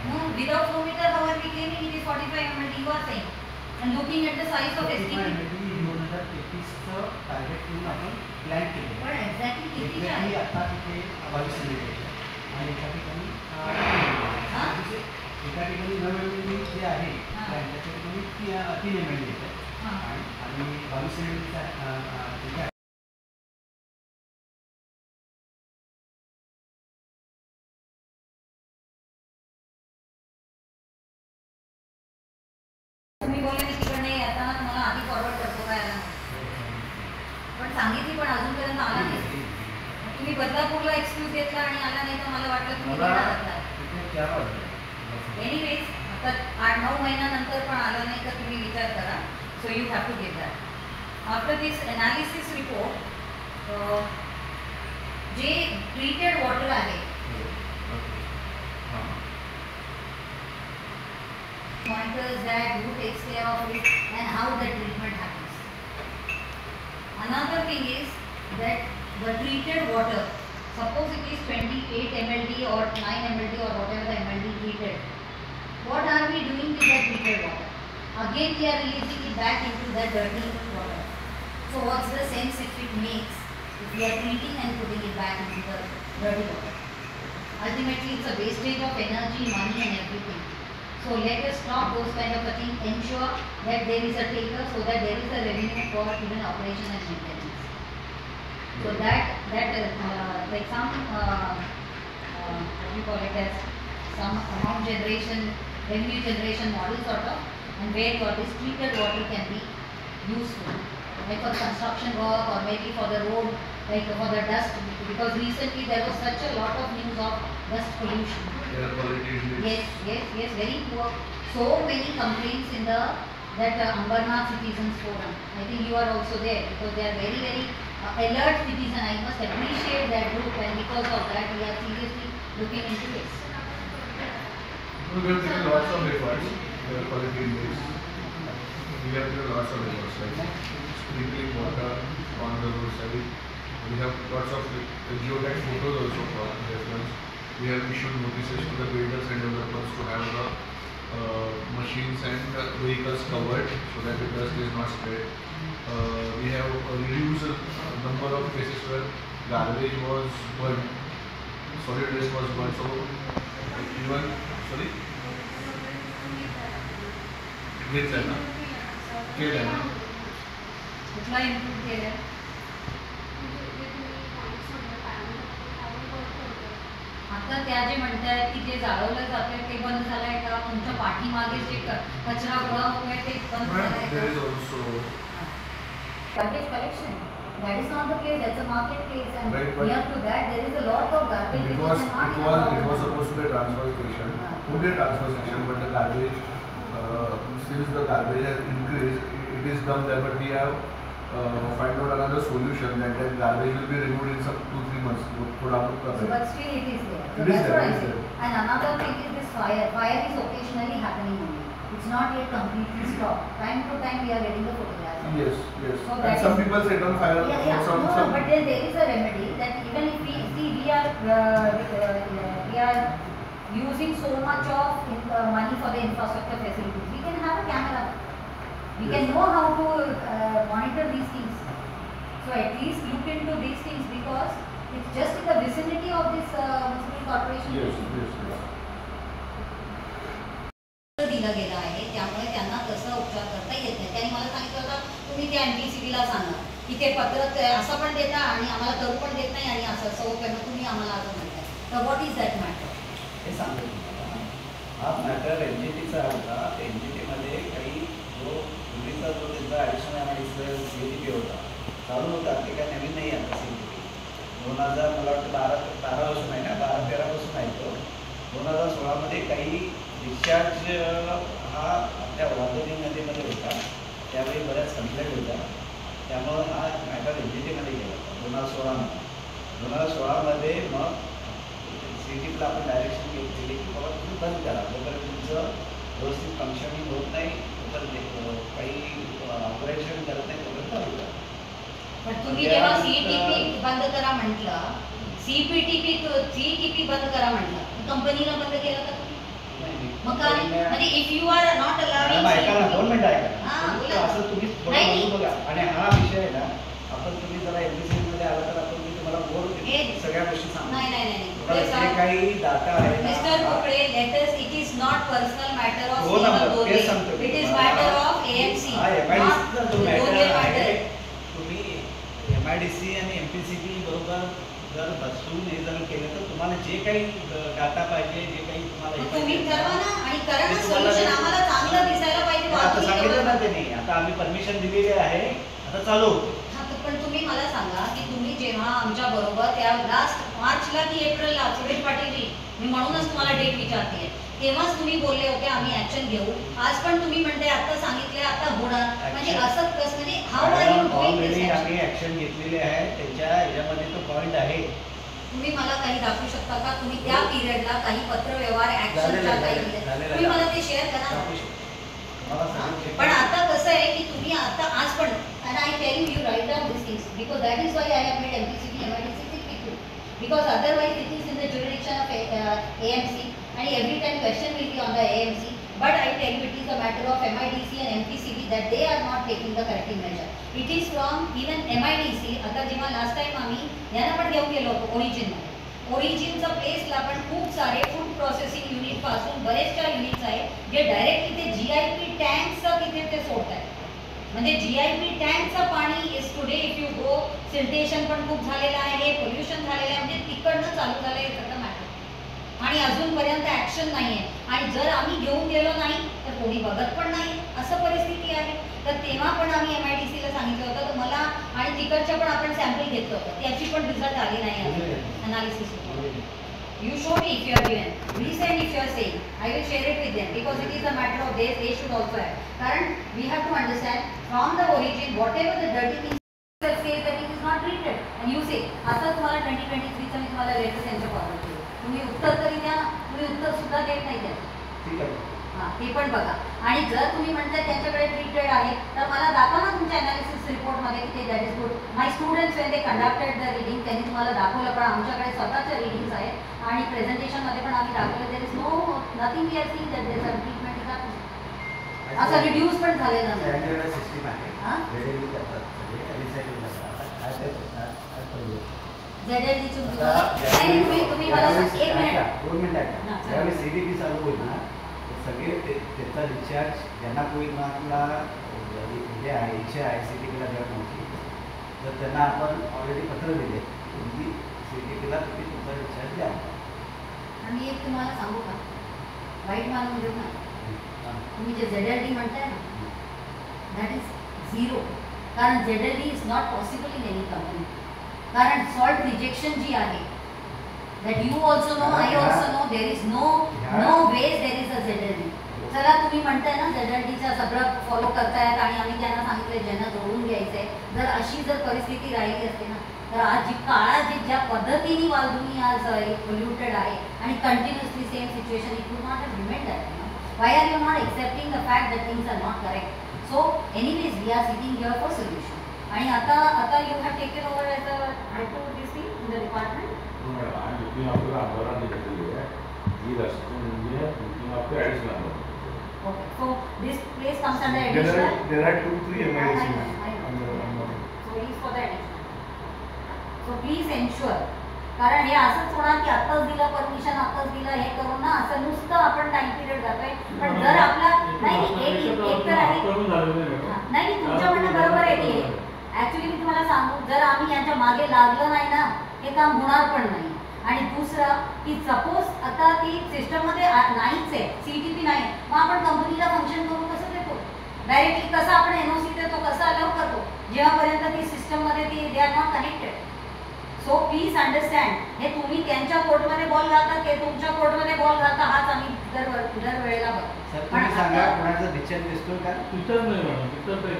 No, without flow meter, how are we claiming it is 45 ml? You are saying. And looking at the size of STP. 2033 चं target करून आपण plan केले. पण exactly किती आहे? आता तिथे 22 ml आणि एका ठिकाणी नवीन जे आहे त्याच्या ठिकाणी 3 ml येते आणि 22 ml तुम्ही बोलले मी तिकडे येताना तुम्हाला आधी फॉरवर्ड करतो काय आला पण सांगितली पण अजूनपर्यंत आला नाही. तुम्ही बदलापूरला एक्सक्यूज घेतला आणि आला नाही तर मला वाटलं तुम्ही एनिवेज आता 8-9 महिन्यानंतर पण आला नाही तर तुम्ही विचार करा. So you have to get that. After this analysis report जे ट्रीटेड वॉटर आहे monitors that, who takes care of it and how the treatment happens. Another thing is that the treated water, suppose it is 28 mld or 9 mld or whatever the mld treated, what are we doing with the treated water? Again we are releasing it back into the dirty water. So what's the sense if it makes if we are treating and putting it back into the dirty water? Ultimately it's a wastage of energy, money and everything. So let us stop those kind of a thing, ensure that there is a taker so that there is a revenue for even operation and maintenance. So that like some what you call it as some amount generation, revenue generation model sort of, and where your this treated water can be useful, like for construction work or maybe for the road, like for the dust, because recently there was such a lot of news of dust pollution. Yes, very poor. So many complaints in the Ambernath Citizens Forum. I think you are also there because they are very alert citizen. I must appreciate that group, and because of that we are seriously looking into this. We have taken lots of efforts. Quality index. We have taken lots of efforts like sprinkling water on the roadside. We have lots of geotech photos also for reference. We have issued notices to the builders and developers to have the machines and vehicles covered so that the dust is not spread. We have reduced number of cases where garbage was burned, solid waste was burned. So even great है ना, क्या है ना? कितना improve किया है? आता त्या जे म्हणतात की जे जाळवलं जाते ते बंद झालंय का? तुमच्या पाठीमागे जे कचरा गोळा होतोय ते बंद झालंय का? There is also garbage collection. That is not the place. That's a marketplace, and right, near to that there is a lot of garbage. It was supposed to be a transfer station. Could be a transfer station, but the garbage since the garbage has increased, it is dumped there. But we have find out another solution that garbage will be removed in some 2-3 months. But still it is there. So it is there. And another thing is this fire. Fire is occasionally happening only. It's not yet completely stopped. Time to time we are getting the photographs. Yes. So and some people set on fire. Some. But there is a remedy that even if we see we are using so much of money for the infrastructure facilities, we can have a camera. We can know how to monitor these things. So at least look into these things because it's just in the vicinity of this municipal corporation. Yes. दिला गेला आहे त्यामुळे त्यांना तसा उपचार करता येत नाही. त्यांनी मला सांगितलं होतं तुम्ही त्या MPCBला सांगा की ते पत्र असं पण देता आणि आम्हाला करू पण देत नाही आणि असं होतं तुम्ही आम्हाला असं म्हणताय. तर व्हॉट इज दॅट मॅटर? हे सांगतो तुम्हाला. हा मॅटर NGTचा होता. NGTमध्ये काही जो पूर्वीचा जो त्यांचा ॲडिशनल CGP होता चालू होता ते काय नवीन नाही आता CGP 2000 मला वाटतं 12 वर्ष नाही ना 12-13 वर्ष नाही तो 2016मध्ये काही डिस्चार्ज हा आपल्या वाघोली नदीमध्ये होता. त्यावेळी बऱ्याच कंप्लेंट होत्या त्यामुळं हा मॅटर NGTमध्ये गेला 2016मध्ये मग CGPला आपण डायरेक्शन केली की बाबा तुम्ही बंद करा जोपर्यंत तुमचं व्यवस्थित फंक्शनिंग होत नाही तोपर्यंत काही ऑपरेशन करत नाही तोपर्यंत चालू करा. पण तुम्ही जेव्हा CGP बंद करा म्हटलं CPTP बंद करा म्हटलं, कंपनीला बंद केलं का तुम्ही? नाही, मग काय म्हणजे if you are not madam ऐका ना, 2 मिनिटं ऐका. हां, तुम्ही बोला. असं तुम्ही थोडं नाही. बोलू बघा. आणि हा विषय आहे ना, आपण तुम्ही जरा MPC मध्ये आला तर आपण मी तुम्हाला बोल हे- सगळ्या गोष्टी सांगू. नाही नाही नाही तुम्हाला जे काही डाटा आहे ना, mister Kokade, it is not personal matter of हो ना, तेच सांगतो मी इट इज तुम्हाला. Matter of AMC. हा, MIDC चा जो मॅटर आहे, मॅटर. तुम्ही MIDC आणि MPCB बरोबर जर बसून हे जर केलं तर तुम्हाला जे काही डाटा पाहिजे, जे काही तुम्हाला हे मग तुम्ही पाहिजे, ठरवा ना आणि करा ते ना तुम्हाला सोल्युशन. ते- आम्हाला चांगलं दिसायला पाहिजे. आता बाकी सांगितलं ना एवढं- त्यांनी, आता आम्ही परमिशन दिलेली आहे, आता चालू होतं. हा, तर पण तुम्ही मला सांगा की तुम्ही जेव्हा आमच्या बरोबर त्या लास्ट मार्चला की एप्रिलला सुरेश पाटील, मी म्हणूनच तुम्हाला डेट विचारते, तेव्हाच तुम्ही बोलले होते आम्ही ऍक्शन घेऊ. आज पण तुम्ही म्हणते आता सांगितले आता होणार, म्हणजे Action. असं कसं, म्हणजे how are you doing already this? आम्ही ऍक्शन घेतलेली आहे, त्यांच्या याच्यामध्ये तो पॉइंट आहे. तुम्ही मला काही दाखवू शकता का? तुम्ही त्या पिरियडला काही पत्रव्यवहार ऍक्शनच्या काही दिले? झालेलं तुम्ही मला ते शेअर करा ना. दाखवू शकतो. मला हा, सगळं पण आता कसं आहे की तुम्ही आता आज पण and I tell you write down these things because that is why I have made MPCB MIDC people because otherwise it is in the jurisdiction of AMC and every time question will be on the AMC, but I tell you it is a matter of MIDC and MPCB that they are not taking the corrective measure. It is from even MIDC. आता जेव्हा last time आम्ही यांना पण घेऊन गेलो होतो ओरिजिनच्या प्लेसला पण खूप सारे फूड प्रोसेसिंग युनिट पासून बरेचशा युनिट्स आहेत जे डायरेक्टली ते GIP टँक्सचं तिथे ते सोडतात. म्हणजे GIP टँकचं पाणी is today if you go siltation पण खूप झालेलं आहे, पोल्युशन झालेलं आहे, म्हणजे तिकडनं चालू झालं आहे सगळं मॅटर. आणि अजूनपर्यंत ॲक्शन नाही आहे. आणि जर आम्ही घेऊन गेलो नाही तर कोणी बघत पण नाही, असं परिस्थिती आहे. तर तेव्हा पण आम्ही MIDCला सांगितलं होतं तर मला, आणि तिकडच्या पण आपण सॅम्पल घेतलं होतं, त्याची पण रिझल्ट आली नाही analysis. You show me if you are given. Resend if you are saying. I will share it with them because it is a matter of they should also have. Karan, we have to understand from the origin whatever the dirty things that says that it is not treated. And you say, आता तुम्हाला 2023 चं मी तुम्हाला letter त्यांच्या forward केलं. तुम्ही उत्तर तरी द्या, तुम्ही उत्तर सुद्धा देत नाही त्यात. ठीक आहे. हां, ते पण बघा. आणि जर तुम्ही म्हणताय त्यांच्याकडे ट्रीटेड आहे तर मला दाखवा ना तुमच्या अनालिसिस रिपोर्टमध्ये की ते that is good. My students when they conducted the reading त्यांनी तुम्हाला दाखवलं, पण आमच्याकडे स्वतःच्या रिडिंग्स आहेत आणि प्रेझेंटेशनमध्ये पण आम्ही दाखवलं there is no nothing we are seeing that there are treatment is happening. असं रिड्यूस पण झालेलं नाही. स्टँडर्ड सिस्टीम आहे. हां, रेडी करतात सगळे रिसायकल करतात. काय ते ZLD ची तुम्ही मला एक मिनिट 2 मिनिट आहे. हां, ज्यावेळी CDP चालू होईल ना सगळे त्याचा रिचार्ज ज्यांना कोविड महागला म्हणजे आहे इच्छा आहे CDPला द्या नव्हती तर त्यांना आपण ऑलरेडी पत्र दिले तुम्ही CDPला तुम्ही तुमचा रिचार्ज द्या. आणि एक तुम्हाला सांगू का, वाईट मानून घेऊ ना, तुम्ही जे ZLD म्हणताय ना दॅट इज झिरो. कारण ZLD is not possible in any company. कारण सॉल्ट रिजेक्शन जी आहे that you also know, I also know, there is no ways there is a ZLD. चला तुम्ही म्हणताय ना ZLDचं सगळं फॉलो करतायत आणि आम्ही त्यांना सांगितलं ज्यांना जोडून घ्यायचंय. जर अशी जर परिस्थिती राहिली असते ना तर आज जी काळा ज्या पद्धतीने वालधुनी आज पोल्युटेड आहे आणि continuously same situation it would not have remained that. Why are you not accepting the fact that things are not correct? So anyways we are sitting here for solution. आणि आता you have taken over as a head to this thing in the department. Booking आपल्याला आंदोलन दिलेली आहे ही रस्ते म्हणजे booking आपलं additional. Okay, so this place comes under additional. There are 2-3 MIDC. So it is for the additional. So please ensure. कारण हे असंच होणार की आत्ताच दिलं परमिशन, आत्ताच दिलं हे करून ना, असं नुसतं आपण टाइम पिरियड जातोय. पण जर आपला नाही एक तर आहे नाही, तुमच्या म्हणणं बरोबर आहे की ऍक्च्युली मी तुम्हाला सांगू, जर आम्ही यांच्या मागे लागलं नाही ना हे काम होणार पण नाही. आणि दुसरं की सपोज आता ती सिस्टममध्ये नाहीच आहे, CTP नाही, मग आपण कंपनीला फंक्शन करून कसं देतो? डायरेक्टली कसं आपण NOC देतो, कसं अलाउ करतो जेव्हापर्यंत ती सिस्टममध्ये ती they are not connected. So please understand, हे तुम्ही त्यांच्या कोर्टमध्ये बॉल घालता ते तुमच्या कोर्टमध्ये बॉल घालता, हाच आम्ही दरवेळेला बघतो. सर तुम्ही सांगा कोणाचा डिस्चार्ज दिसतोय का? विचार नाही मॅडम, विचार नाही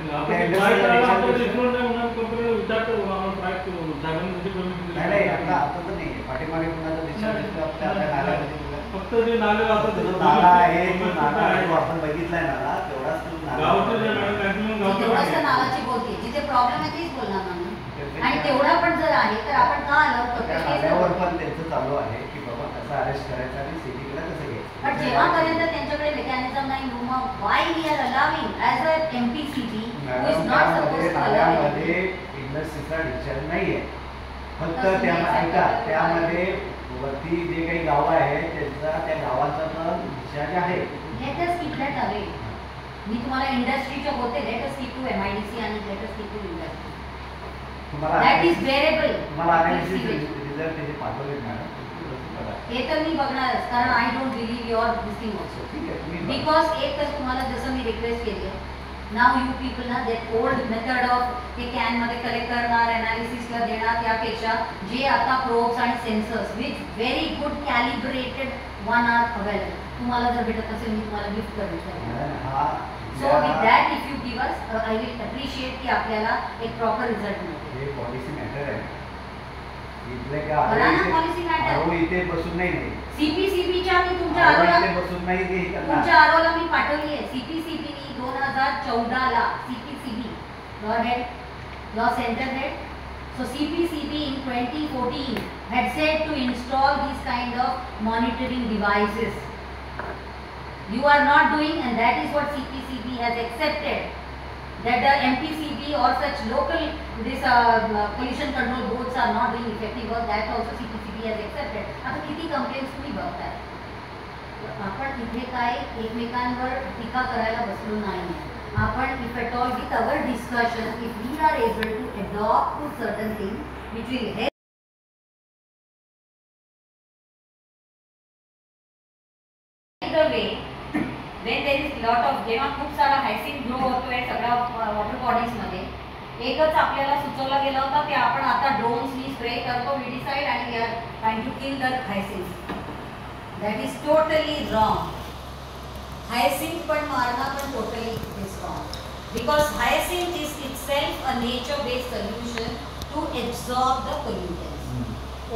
आता तर नाही पाठीमागे कोणाचा डिस्चार्ज दिसतोय आपल्या नाल्यामध्ये? फक्त जे नाले नाला आहे तो नाला आहे, तो आपण बघितलाय नाला तेवढाच तो नाला तेवढंच तर नावाची बोलते, जिथे प्रॉब्लेम आहे तीच बोलणार ना. आणि तेवढा पण जर आहे तर आपण का अलाउड करतो त्या तेच नाल्यावर बघतो. पण त्यांचं चालू आहे की बाबा कसं अरेस्ट करायचं आणि सिटीला कसं पण घ्यायचं. जेव्हापर्यंत त्यांच्याकडे मेकॅनिझम नाही मग why we are allowing as a MPCB who is madam not त्यामध्ये सपोज टू अलाव नाल्यामध्ये इंडस्ट्रीचा डिस्चार्ज नाहीये. फक्त तसं त्या नाही ऐका सांगितलं. त्यामध्ये वरती जे काही गावं आहेत त्यांचा त्या गावाचा पण डिस्चार्ज आहे. Let us keep that away. मी तुम्हाला इंडस्ट्रीचे होते let us keep to MIDC आणि let us keep to industry तुम्हाला दॅट इज बेरेबल. तुम्हाला अनालिसिस रिझल्ट त्याचे पाठवले मॅडम. हे तर मी बघणारच कारण I don't believe your this thing also. ठीक आहे तुम्ही बघा. बिकॉज एक तर तुम्हाला जसं मी रिक्वेस्ट केली आहे नाव यू पीपल ना दॅट ओल्ड मेथड ऑफ ते कॅनमध्ये कलेक्ट करणार अनालिसिसला देणार त्यापेक्षा जे आता प्रोब्स आणि sensors with very good calibrated 1 hour available तुम्हाला जर भेटत असेल मी तुम्हाला गिफ्ट करेन. मॅडम, हा so with that if you give us I will appreciate की आपल्याला एक प्रॉपर रिझल्ट मिळतो. हे पॉलिसी मॅटर आहे. इथले का बघा ना policy matter. आरो इथे बसून नाही सीपीसीबीच्या मी तुमच्या आरो आरोला इथे बसून नाही ते हे करणार. तुमच्या आरोला मी पाठवली आहे. सीपीसीबीनी 2014 ला CPCB law head law centre head. So CPCB in 2014 had said to install these kind of monitoring devices. You are not doing, and that is what CPCB has accepted, that the MPCB or such local pollution control boards are not doing effective work. That also CPCB has accepted. आता किती complaints तुम्ही बघताय. आपण इथे काय एकमेकांवर टीका करायला बसलो नाही. आपण if at all with our discussion, if we are able to adopt to certain things which will help the way when there is lot of जेव्हा खूप सारा हायसिंग ग्रो होतोय सगळ्या वॉटर बॉडीज मध्ये एकच आपल्याला सुचवलं गेलं होतं की आपण आता ड्रोन्सनी स्प्रे करतो वी डिसाइड आणि we are trying to kill the hyacinth. That is totally wrong. Hyacinth पण मारणं पण totally is wrong because hyacinth is itself a nature based solution to absorb the pollutants.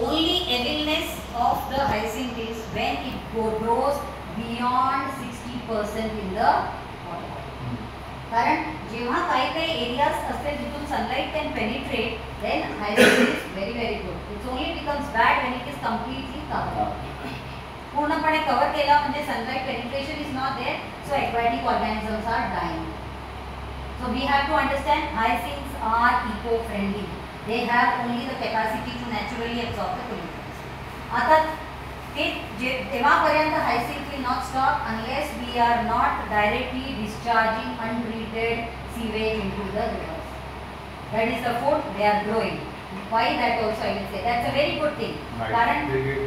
Only evilness of the hyacinth is when it grows beyond 60% in the water. कारण जेव्हा काही काही areas असते जिथून sunlight can penetrate then hyacinth is very very good. It only becomes bad when it is completely covered. पूर्णपणे cover केला म्हणजे sunlight penetration is not there so aquatic organisms are dying. So we have to understand hyacinths are eco-friendly. They have only the capacity to naturally absorb the pollutants. आता ते तेव्हापर्यंत hyacinth will not stop unless we are not directly discharging untreated sewage into the rivers. That is the food they are growing. Why that also I will say. That's a very good thing. कारण They get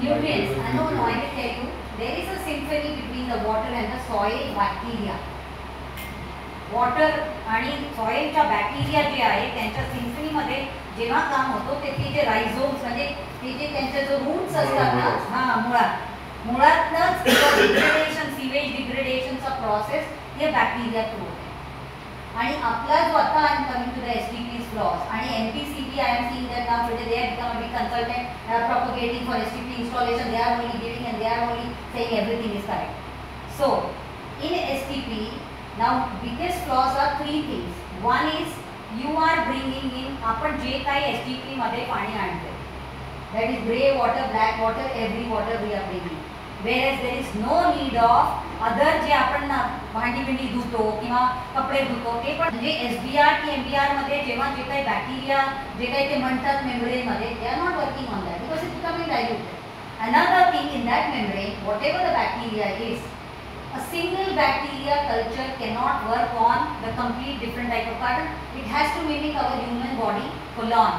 nutrients. No, I will tell you. There is a symphony between the water and the soil bacteria. Water आणि सॉइलच्या bacteria जे आहे त्यांच्या सिम्फनीमध्ये जेव्हा काम होतं ते जे रायझोम्स म्हणजे ते जे त्यांचे जो रूट्स असतात ना मुळातनंच डिग्रेडेशन सिवेज डिग्रेडेशनचा प्रोसेस हे बॅक्टेरिया थ्रू होते. आणि आपला जो आता I am coming to the STP's flaws आणि MPCB I am seeing that now today they have become a big consultant propagating for STP installation. They are only giving and they are only saying everything is correct. So in STP now biggest flaws are 3 things. One is you are bringing in आपण जे काही STP मध्ये पाणी आणतो that is grey water, black water, every water we are bringing, whereas there is no need of other जे आपण भांडी बिंडी धुतो किंवा कपडे धुतो ते पण म्हणजे SBR की MBR मध्ये जेव्हा जे काही बॅक्टेरिया जे काही ते म्हणतात मेम्ब्रेन मध्ये they are not working on that because it becoming diluted. Another thing in that membrane whatever the bacteria is, a single bacteria culture cannot work on the complete different type of pattern. It has to mimic our human body colon.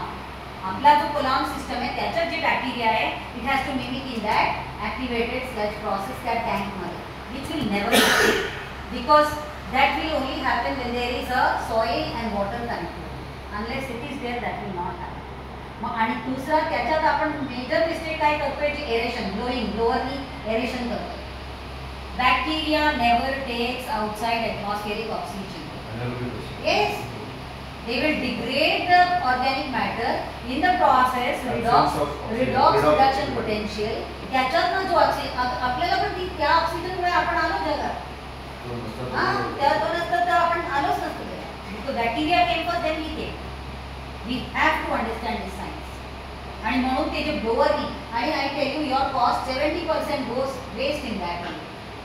आपला जो colon system आहे त्याच्यात जे bacteria आहे it has to mimic in that activated sludge process त्या tank मध्ये, which will never happen because that will only happen when there is a soil and water connectivity. Unless it is there, that will not happen. मग आणि दुसरा त्याच्यात आपण major mistake काय करतोय जे aeration ब्लोअरनी aeration करतो. Bacteria never takes outside atmospheric oxygen. Yes, they will degrade the organic matter in the process. Redox reduction potential. त्याच्यातनं जो आपल्याला पण त्या ऑक्सिजनमुळे आपण आलो जगात. त्या दोन असतात तर आपण आलोच नसतो. So bacteria came first, then we came. We have to understand this science. आणि म्हणून ते जे ब्लोअरनी आणि I tell you your cost 70% goes waste in that way,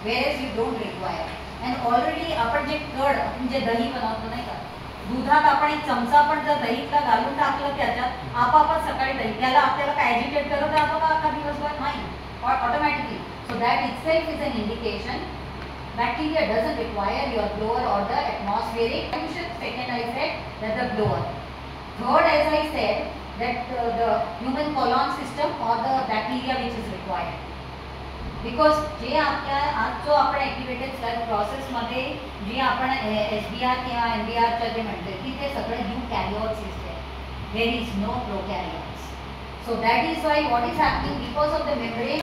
whereas you don't require. And already आपण जे आपण जे दही बनवतो नाही का, दुधात आपण एक चमचा पण जर दहीतला घालून टाकलं त्याच्यात आपापच सकाळी दही, त्याला आपल्याला काय ॲजिटेट करत राहतो का अख्खा दिवसभर? नाही, automatically. So that itself is an indication bacteria doesn't require your blower or the atmospheric pollution. Second, I said that the blower. Third, as I said, that the human colon system or the bacteria which is required. Because जे आपल्या आज जो आपण activated cell प्रोसेसमध्ये जे आपण SBR किंवा MBRच्या जे म्हणतो की ते सगळे यूकॅरियोट्स दिसते, there is no prokaryotes. So that is why what is happening because of the membrane